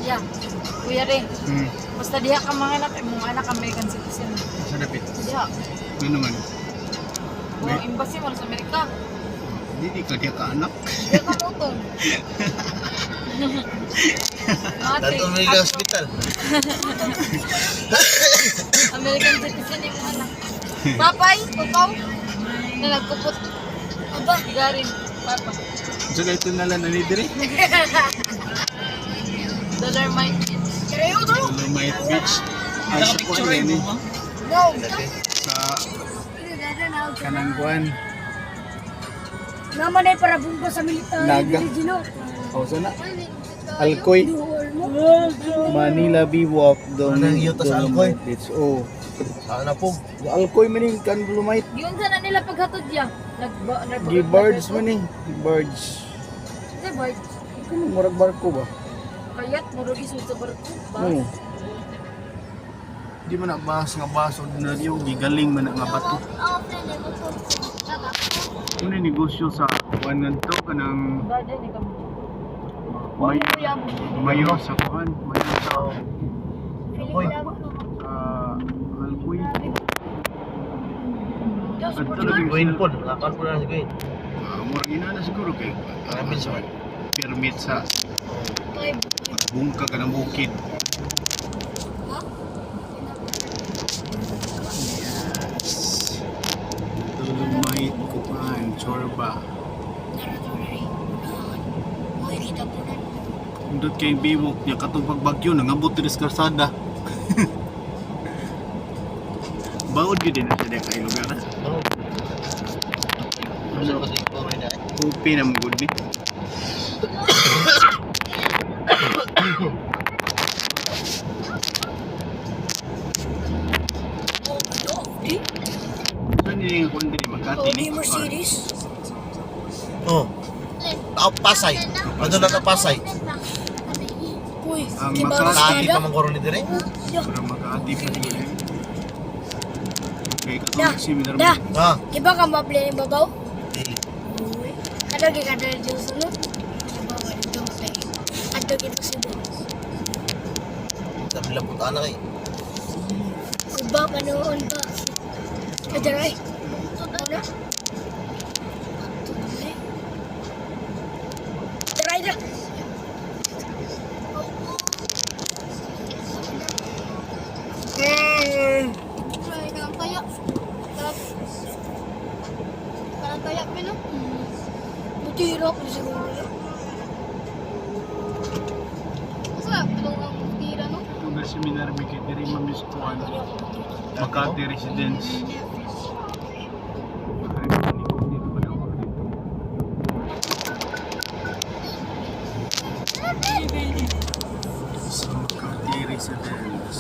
Yeah. Kuya rin. Basta diha ka mga anak, mga anak American citizen. Sa dapit. Diha. Ano man? O, embassy mo sa Amerika. Hindi ka diya ka anak. Diha ka mutong. Dato may hospital. American citizen yung anak. Papay, upaw. Na nagkupot. Aba, garin. Papa. So ito na lang nanidiri. Dolomite Beach. Dolomite Beach. Ay sa ko rin eh. No. Sa Kanangguan. Naman ay para bumba sa military. Naga. O sana. Alcoy. Manila Biwak. Anong iyo ta sa Alcoy? Beach. Oh. Sana po. Alcoy maning kan Dolomite. Yun sana nila paghatod ya. Gibirds maning. Gibirds. Gibirds. Ikaw murag barko ba? Kayat, murag isod sa barko. Oo. Di man na bahas nga baso na diyo. Gigaling man na nga bato. Ano yung negosyo sa kuwan nga to? Kanang Baden, ikaw. mayo sa kuwan. Mayo sa Hoy. Alcoy. Gawin po. Lakal po na si Gawin. Murag ina na siguro kay Karamin sa man. permit sa bungka ka ng bukid. Yes. Dolomite, Kupan, Chorba. Indot kay Biwok niya katong pagbagyo nangabot diri sa karsada. Baod gyud din sa kay lugar. Ano kasi po rin na. Upi na mo gud ni. Saan yung kundi ni Makati ni? Mercedes. Oh. Pasay. Ano na ka Pasay? Uy, Ang di ba Makati Rosada? pa mang koron ni dire. Para Makati pa yun. Okay, Da, katong seminar da. mo. Ha. Di ba ka mabli ng babaw? Dili. Uy. Ano gigada na dyan sa nun? Di ba wala dyan sa ano gito si Bo? Sabi lang punta na kay. Uba, panoon ba? Kadaray. Ano? Daray na. Parang kaya pino. Butiro ko siguro. Masarap tulong ang tira, no? Itong na seminar may kay diri mamiskuan. Makati Residence. Sa Makati Residence.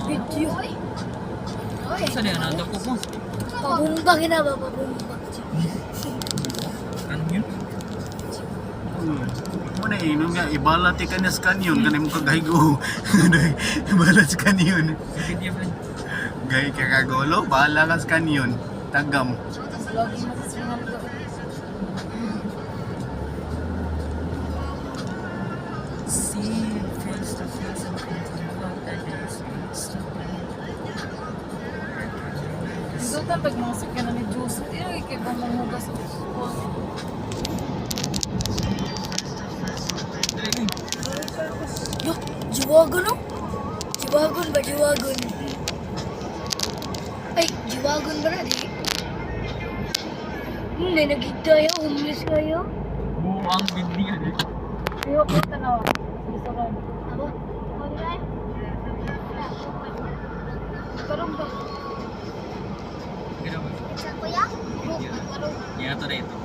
Video. Saan yan? Nandang ko po. Pabumba ginaba, pabumba. Ano yun? Muna inom nga, ibalat ka na sa kanyon, kanay mo kagahigo. Ibalat sa kanyon. Video ba? Gay ka kagolo, bahala ka sa kanyon. Tagam. Lagi mo sa Ronaldo. See face to face and about that is Ito pag mga sakyan na ni Diyos, yung ikibang manghugas sa Yo, jiwagon no? Jiwagon ba, jiwagon? Ay, jiwagon ba na di? May nagkita ya, homeless kayo. buang video eh. Iyo ko tanawa. Sige sa kan. Aba? Karong ba? Kira ba? Kuya? Yan ito na ito.